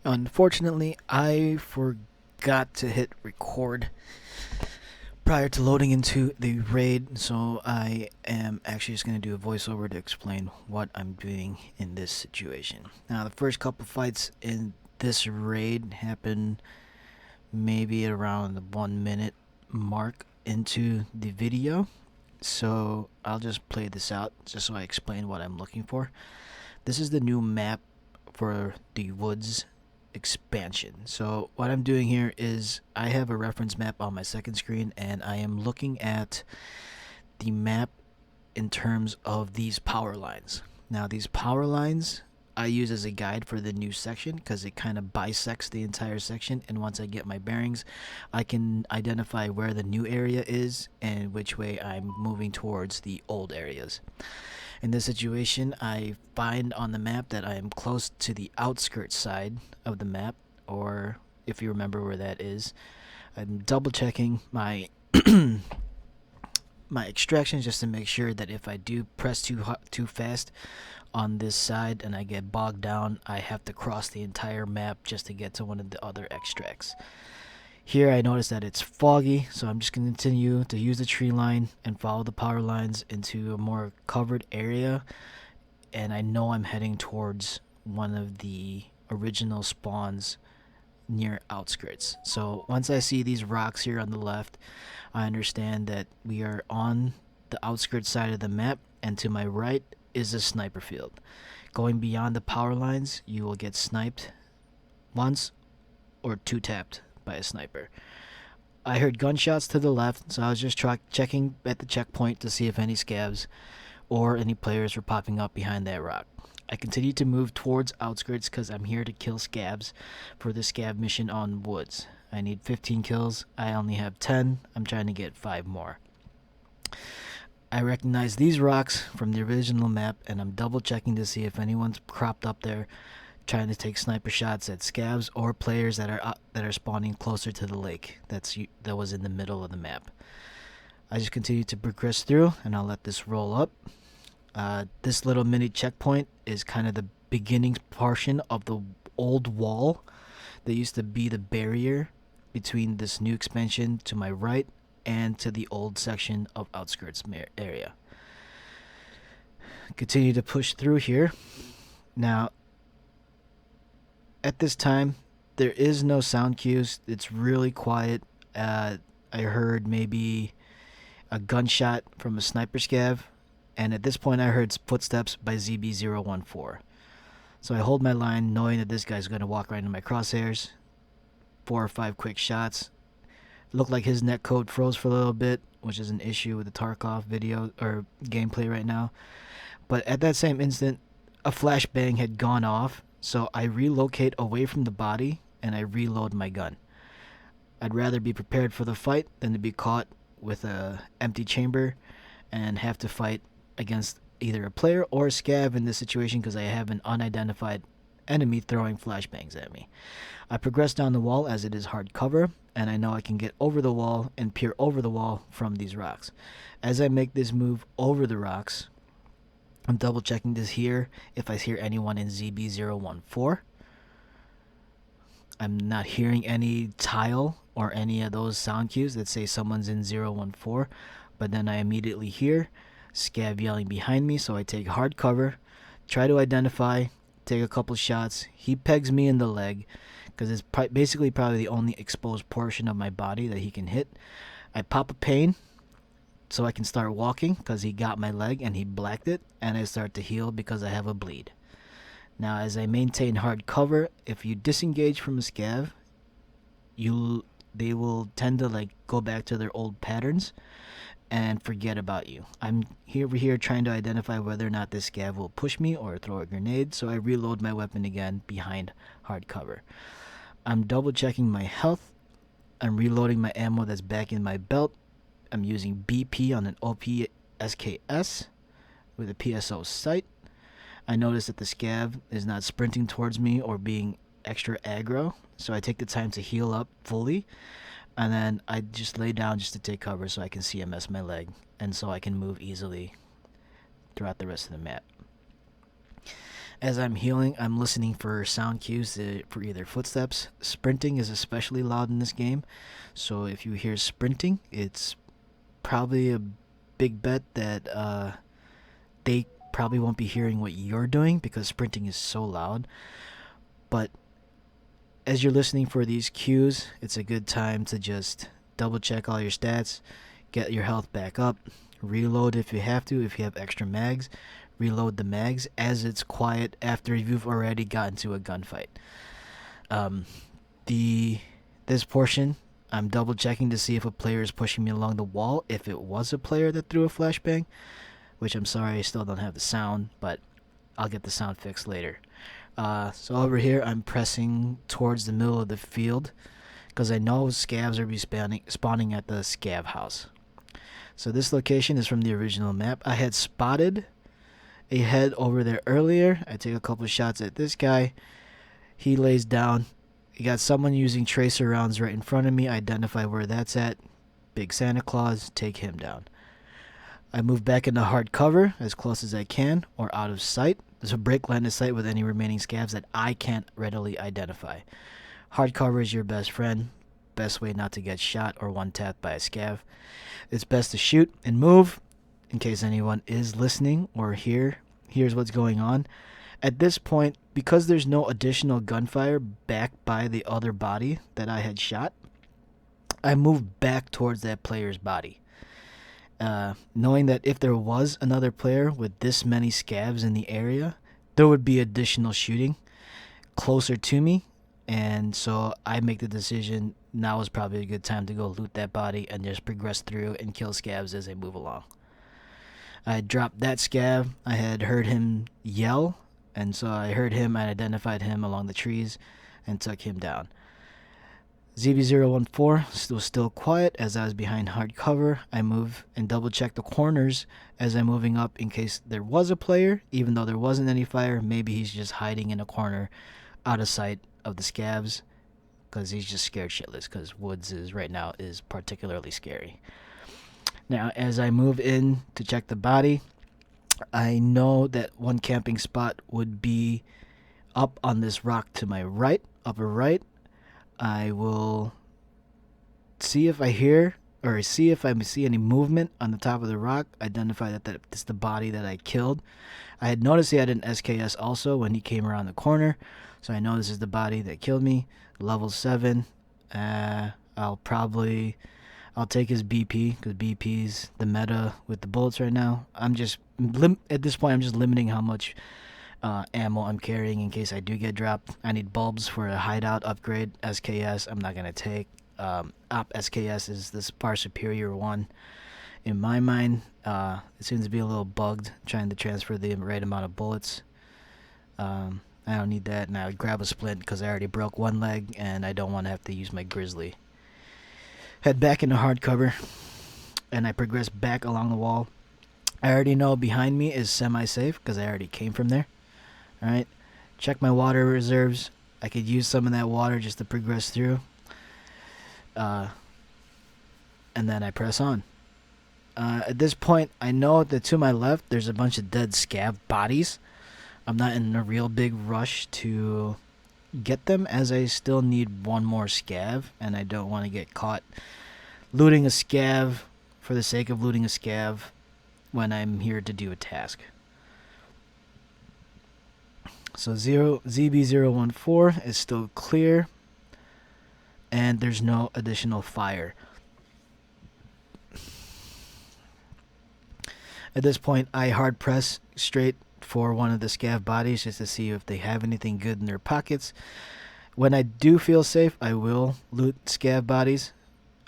Unfortunately, I forgot to hit record prior to loading into the raid, so I am actually just going to do a voiceover to explain what I'm doing in this situation. Now, the first couple fights in this raid happened maybe around the 1 minute mark into the video, so I'll just play this out just so I explain what I'm looking for. This is the new map for the woods expansion. So what I'm doing here is I have a reference map on my second screen, and I am looking at the map in terms of these power lines. Now, these power lines I use as a guide for the new section because it kind of bisects the entire section, and once I get my bearings, I can identify where the new area is and which way I'm moving towards the old areas. In this situation, I find on the map that I am close to the outskirts side of the map, or if you remember where that is. I'm double checking my my extractions just to make sure that if I do press too fast on this side and I get bogged down, I have to cross the entire map just to get to one of the other extracts. Here I notice that it's foggy, so I'm just going to continue to use the tree line and follow the power lines into a more covered area. And I know I'm heading towards one of the original spawns near outskirts. So once I see these rocks here on the left, I understand that we are on the outskirts side of the map, and to my right is a sniper field. Going beyond the power lines, you will get sniped once or two tapped by a sniper. I heard gunshots to the left, so I was just checking at the checkpoint to see if any scavs or any players were popping up behind that rock. I continue to move towards outskirts because I'm here to kill scavs for the scav mission on woods. I need 15 kills. I only have 10. I'm trying to get 5 more. I recognize these rocks from the original map, and I'm double checking to see if anyone's cropped up there trying to take sniper shots at scavs or players that are spawning closer to the lake that was in the middle of the map. I just continue to progress through, and I'll let this roll up. This little mini checkpoint is kind of the beginning portion of the old wall that used to be the barrier between this new expansion to my right and to the old section of outskirts area. Continue to push through here. Now, at this time, there is no sound cues. It's really quiet. I heard maybe a gunshot from a sniper scav, and at this point I heard footsteps by ZB014. So I hold my line knowing that this guy's going to walk right into my crosshairs. 4 or 5 quick shots. Looked like his netcode froze for a little bit, which is an issue with the Tarkov video or gameplay right now. But at that same instant, a flashbang had gone off, so I relocate away from the body and I reload my gun. I'd rather be prepared for the fight than to be caught with a empty chamber and have to fight against either a player or a scav in this situation because I have an unidentified enemy throwing flashbangs at me. I progress down the wall as it is hard cover, and I know I can get over the wall and peer over the wall from these rocks. As I make this move over the rocks, I'm double checking this here if I hear anyone in ZB014. I'm not hearing any tile or any of those sound cues that say someone's in 014, but then I immediately hear scav yelling behind me, so I take hard cover, try to identify, take a couple shots. He pegs me in the leg because it's basically probably the only exposed portion of my body that he can hit. I pop a pain so I can start walking because he got my leg and he blacked it, and I start to heal because I have a bleed. Now, as I maintain hard cover, if you disengage from a scav, they will tend to go back to their old patterns and forget about you. I'm over here trying to identify whether or not this scav will push me or throw a grenade, so I reload my weapon again behind hard cover. I'm double checking my health. I'm reloading my ammo that's back in my belt. I'm using BP on an OP-SKS with a PSO sight. I notice that the scav is not sprinting towards me or being extra aggro, so I take the time to heal up fully, and then I just lay down just to take cover so I can CMS my leg, and so I can move easily throughout the rest of the map. As I'm healing, I'm listening for sound cues for either footsteps. Sprinting is especially loud in this game, so if you hear sprinting, it's probably a big bet that they probably won't be hearing what you're doing because sprinting is so loud. But as you're listening for these cues, it's a good time to just double check all your stats, get your health back up, reload if you have to, if you have extra mags, reload the mags as it's quiet after you've already gotten to a gunfight. This portion, I'm double checking to see if a player is pushing me along the wall. If it was a player that threw a flashbang, which I'm sorry I still don't have the sound, but I'll get the sound fixed later. So over here, I'm pressing towards the middle of the field because I know scavs are spawning at the scav house. So this location is from the original map. I had spotted a head over there earlier. I take a couple shots at this guy. He lays down. You got someone using tracer rounds right in front of me. Identify where that's at. Big Santa Claus, take him down. I move back into hard cover as close as I can or out of sight. There's a break line of sight with any remaining scavs that I can't readily identify. Hard cover is your best friend. Best way not to get shot or one-tapped by a scav. It's best to shoot and move in case anyone is listening or hears what's going on. At this point, because there's no additional gunfire back by the other body that I had shot, I move back towards that player's body. Knowing that if there was another player with this many scavs in the area, there would be additional shooting closer to me, and so I make the decision now is probably a good time to go loot that body and just progress through and kill scavs as they move along. I dropped that scav. I had heard him yell, and so I heard him and identified him along the trees and took him down. ZB014 was still quiet as I was behind hard cover. I move and double check the corners as I'm moving up in case there was a player, even though there wasn't any fire. Maybe he's just hiding in a corner out of sight of the scavs because he's just scared shitless because Woods right now is particularly scary. Now, as I move in to check the body, I know that one camping spot would be up on this rock to my right, upper right. I will see if I see any movement on the top of the rock, identify that that's the body that I killed. I had noticed he had an SKS also when he came around the corner, so I know this is the body that killed me. Level 7. I'll take his BP because BP's the meta with the bullets right now. At this point, I'm just limiting how much ammo I'm carrying in case I do get dropped. I need bulbs for a hideout upgrade. SKS I'm not gonna take. Op SKS is this far superior one in my mind. It seems to be a little bugged trying to transfer the right amount of bullets. I don't need that, and I would grab a splint because I already broke one leg and I don't want to have to use my Grizzly. Head back into hard cover and I progress back along the wall. I already know behind me is semi-safe because I already came from there. Alright, check my water reserves. I could use some of that water just to progress through. And then I press on. At this point, I know that to my left there's a bunch of dead scav bodies. I'm not in a real big rush to get them as I still need one more scav and I don't want to get caught looting a scav for the sake of looting a scav when I'm here to do a task. So ZB014 is still clear and there's no additional fire. At this point, I hard press straight for one of the scav bodies just to see if they have anything good in their pockets. When I do feel safe, I will loot scav bodies.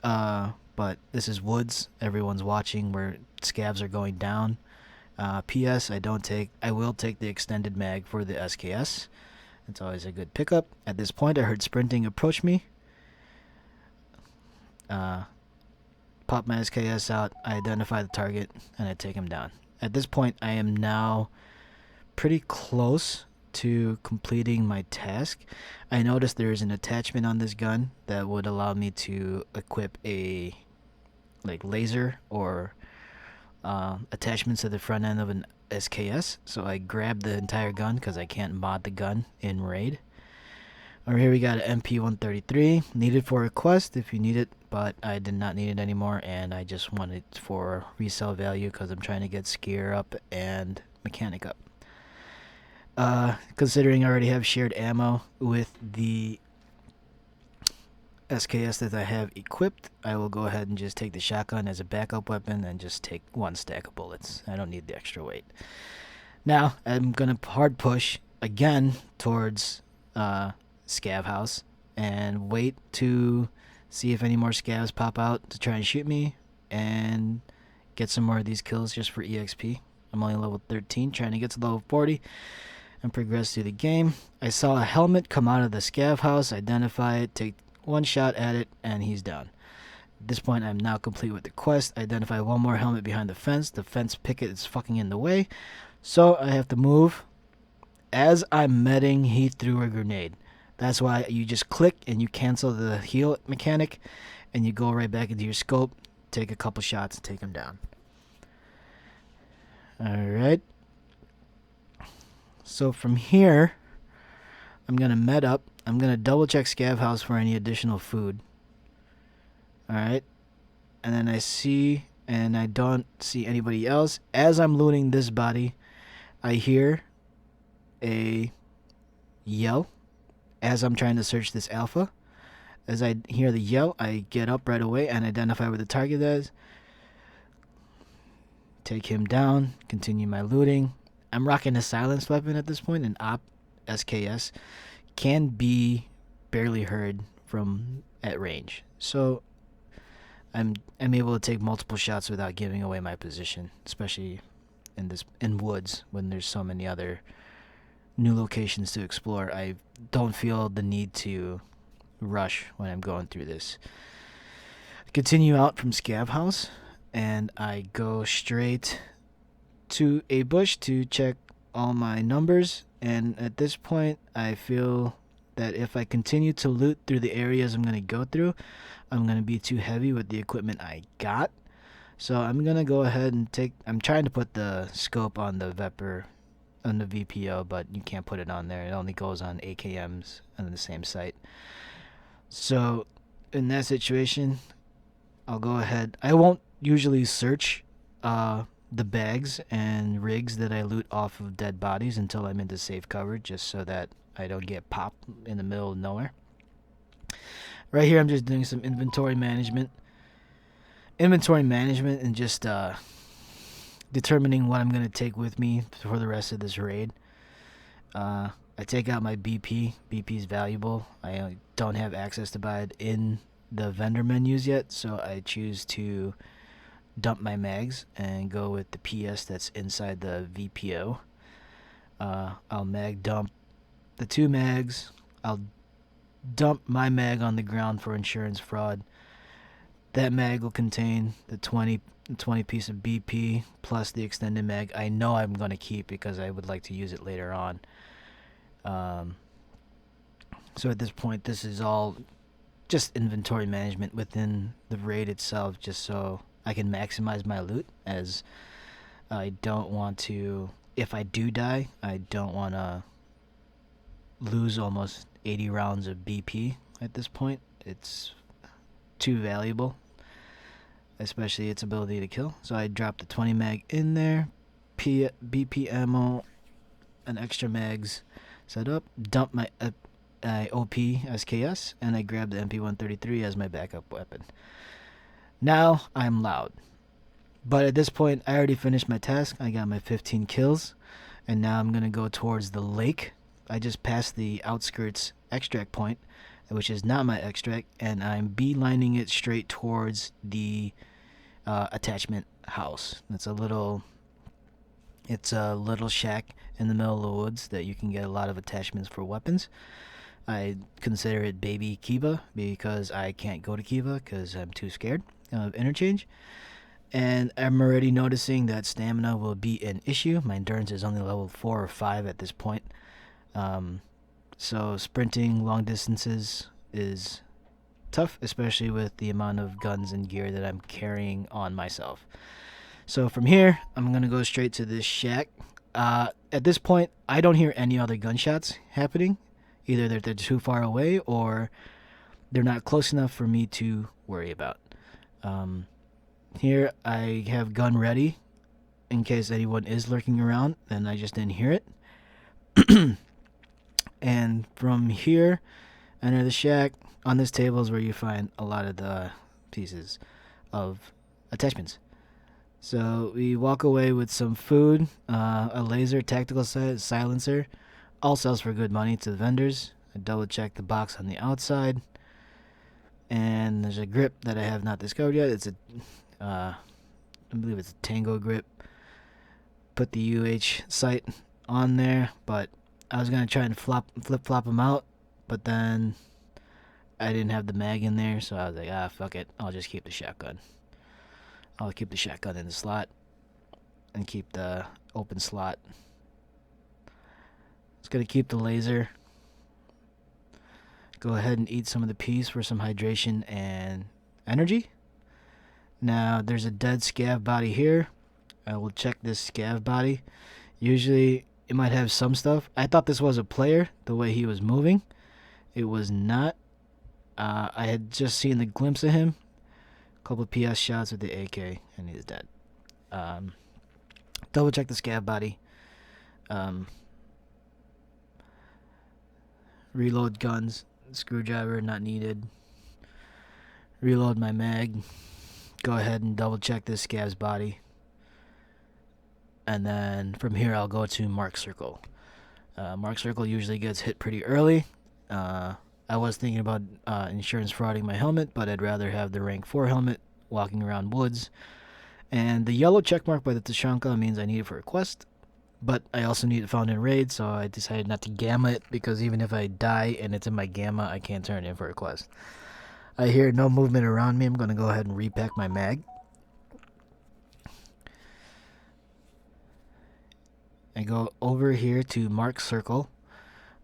But this is Woods. Everyone's watching where scavs are going down. P.S. I will take the extended mag for the SKS. It's always a good pickup. At this point, I heard sprinting approach me. Pop my SKS out. I identify the target and I take him down. At this point, I am now pretty close to completing my task. I noticed there is an attachment on this gun that would allow me to equip a laser or attachments to the front end of an SKS, so I grabbed the entire gun because I can't mod the gun in Raid. Over here we got an MP133, needed for a quest if you need it, but I did not need it anymore, and I just want it for resale value because I'm trying to get Skier up and Mechanic up. Considering I already have shared ammo with the SKS that I have equipped, I will go ahead and just take the shotgun as a backup weapon and just take 1 stack of bullets. I don't need the extra weight. Now, I'm going to hard push again towards Scav House and wait to see if any more scavs pop out to try and shoot me and get some more of these kills just for EXP. I'm only level 13, trying to get to level 40 and progress through the game. I saw a helmet come out of the Scav House, identify it, take 1 shot at it, and he's down. At this point, I'm now complete with the quest. Identify 1 more helmet behind the fence. The fence picket is fucking in the way, so I have to move. As I'm medding, he threw a grenade. That's why you just click and you cancel the heal mechanic, and you go right back into your scope, take a couple shots, and take him down. Alright. So from here, I'm going to med up. I'm going to double check Scav House for any additional food. Alright. And then I don't see anybody else. As I'm looting this body, I hear a yell as I'm trying to search this alpha. As I hear the yell, I get up right away and identify where the target is. Take him down, continue my looting. I'm rocking a silenced weapon at this point, an op SKS. Can be barely heard from at range. So I'm able to take multiple shots without giving away my position, especially in woods when there's so many other new locations to explore. I don't feel the need to rush when I'm going through this. I continue out from Scav House and I go straight to a bush to check all my numbers, and at this point I feel that if I continue to loot through the areas I'm going to go through, I'm going to be too heavy with the equipment I got. So I'm going to go ahead and I'm trying to put the scope on the Vepr on the VPO, but you can't put it on there. It only goes on AKMs on the same site. So in that situation, I'll go ahead. I won't usually search the bags and rigs that I loot off of dead bodies until I'm into safe cover, just so that I don't get popped in the middle of nowhere. Right here, I'm just doing some inventory management. And just determining what I'm going to take with me for the rest of this raid. I take out my BP. BP is valuable. I don't have access to buy it in the vendor menus yet, so I choose to dump my mags and go with the PS that's inside the VPO. I'll mag dump the 2 mags. I'll dump my mag on the ground for insurance fraud. That mag will contain the 20 piece of BP plus the extended mag. I know I'm going to keep because I would like to use it later on. So at this point, this is all just inventory management within the raid itself, just so I can maximize my loot, as I don't want to, if I do die, I don't want to lose almost 80 rounds of BP at this point. It's too valuable, especially its ability to kill. So I dropped the 20 mag in there, BP ammo, an extra mags set up, dump my OP SKS, and I grabbed the MP133 as my backup weapon. Now I'm loud. But at this point, I already finished my task. I got my 15 kills, and now I'm going to go towards the lake. I just passed the outskirts extract point, which is not my extract, and I'm beelining it straight towards the attachment house. It's a little shack in the middle of the woods that you can get a lot of attachments for weapons. I consider it baby Kiva because I can't go to Kiva because I'm too scared of interchange. And I'm already noticing that stamina will be an issue. My endurance is only level 4 or 5 at this point. So sprinting long distances is tough, especially with the amount of guns and gear that I'm carrying on myself. So from here, I'm gonna go straight to this shack. At this point, I don't hear any other gunshots happening. Either they're too far away or they're not close enough for me to worry about. Um, Here, I have gun ready in case anyone is lurking around, and I just didn't hear it. And from here, enter the shack. On this table is where you find a lot of the pieces of attachments. So we walk away with some food, a laser tactical silencer, all sells for good money to the vendors. I double check the box on the outside, and there's a grip that I have not discovered yet. It's a, I believe it's a Tango grip. Put the UH sight on there, but I was gonna try and flip flop them out, but then I didn't have the mag in there, so I was like, fuck it, I'll just keep the shotgun. I'll keep the shotgun in the slot and keep the open slot. It's gonna keep the laser. Go ahead and eat some of the peas for some hydration and energy. Now there's a dead scav body here. I will check this scav body. Usually it might have some stuff. I thought this was a player the way he was moving. It was not. I had just seen the glimpse of him. A couple of PS shots with the AK, and he's dead. Double check the scav body. Reload guns. Screwdriver not needed. Reload my mag. Go ahead and double check this scav's body. And then from here I'll go to Mark Circle. Mark Circle usually gets hit pretty early. I was thinking about insurance frauding my helmet, but I'd rather have the rank 4 helmet walking around woods. And the yellow checkmark by the Tashanka means I need it for a quest, but I also need it found in raid, so I decided not to gamma it, because even if I die and it's in my gamma, I can't turn it in for a quest. I hear no movement around me. I'm going to go ahead and repack my mag. I go over here to Mark Circle.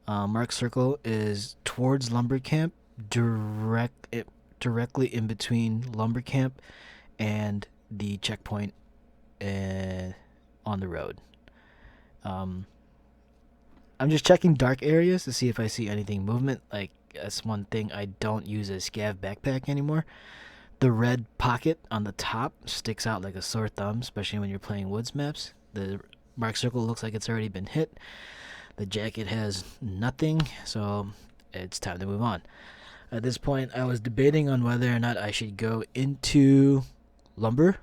Mark Circle is towards Lumber Camp, directly in between Lumber Camp and the checkpoint on the road. I'm just checking dark areas to see if I see anything movement. Like, that's one thing I don't use a scav backpack anymore. The red pocket on the top sticks out like a sore thumb, especially when you're playing woods maps. The Mark Circle looks like it's already been hit. The jacket has nothing, so it's time to move on. At this point, I was debating on whether or not I should go into Lumber.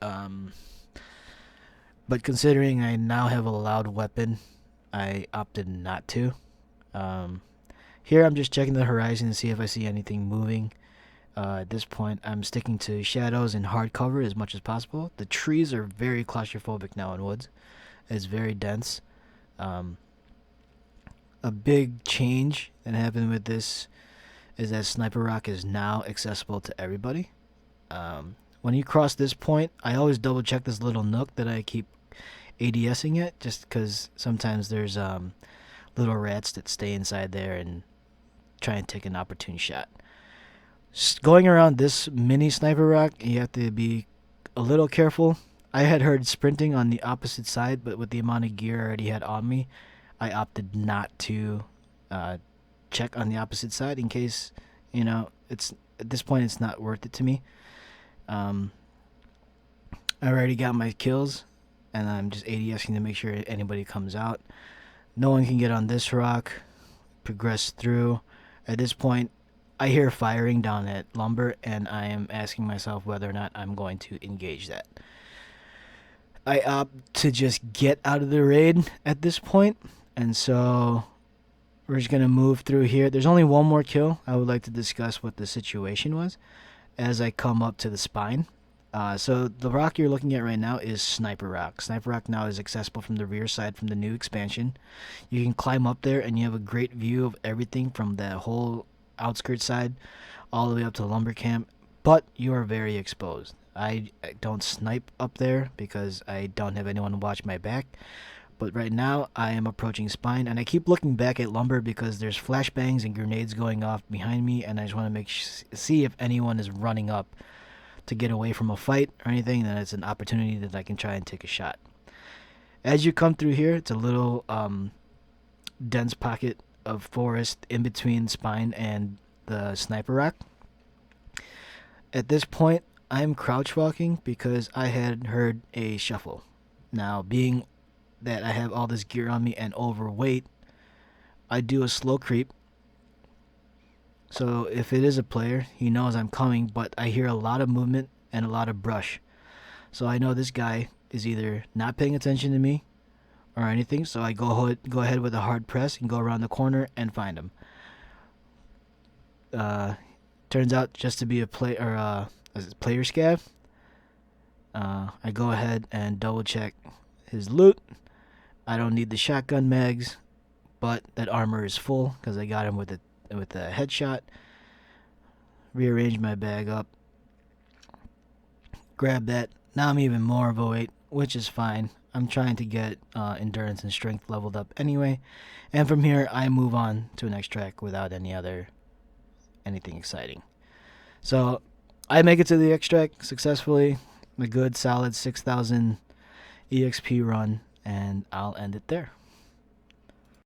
But considering I now have a loud weapon, I opted not to. Here I'm just checking the horizon to see if I see anything moving. At this point, I'm sticking to shadows and hard cover as much as possible. The trees are very claustrophobic now in woods. It's very dense. A big change that happened with this is that Sniper Rock is now accessible to everybody. When you cross this point, I always double check this little nook that I keep ADSing at, just because sometimes there's little rats that stay inside there and try and take an opportune shot. Going around this mini Sniper Rock, you have to be a little careful. I had heard sprinting on the opposite side, but with the amount of gear I already had on me, I opted not to check on the opposite side in case, it's at this point it's not worth it to me. I already got my kills, and I'm just ADSing to make sure anybody comes out. No one can get on this rock. Progress through. At this point, I hear firing down at Lumber, and I am asking myself whether or not I'm going to engage that. I opt to just get out of the raid at this point, and so we're just going to move through here. There's only one more kill. I would like to discuss what the situation was as I come up to the spine. So the rock you're looking at right now is Sniper Rock. Sniper Rock now is accessible from the rear side from the new expansion. You can climb up there and you have a great view of everything from the whole outskirts side all the way up to Lumber Camp, but you are very exposed. I don't snipe up there because I don't have anyone to watch my back. But right now, I am approaching Spine, and I keep looking back at Lumber because there's flashbangs and grenades going off behind me, and I just want to see if anyone is running up to get away from a fight or anything, then it's an opportunity that I can try and take a shot. As you come through here, it's a little dense pocket of forest in between Spine and the sniper rack. At this point, I'm crouch walking because I had heard a shuffle. Now, being that I have all this gear on me and overweight, I do a slow creep. So if it is a player, he knows I'm coming, but I hear a lot of movement and a lot of brush. So I know this guy is either not paying attention to me or anything, so I go ahead with a hard press and go around the corner and find him. Turns out just to be a player scav. I go ahead and double check his loot. I don't need the shotgun mags, but that armor is full because I got him with a headshot. Rearrange my bag up. Grab that. Now I'm even more overweight, which is fine. I'm trying to get endurance and strength leveled up anyway. And from here, I move on to an extract without anything exciting. So I make it to the extract successfully. A good solid 6,000 EXP run, and I'll end it there.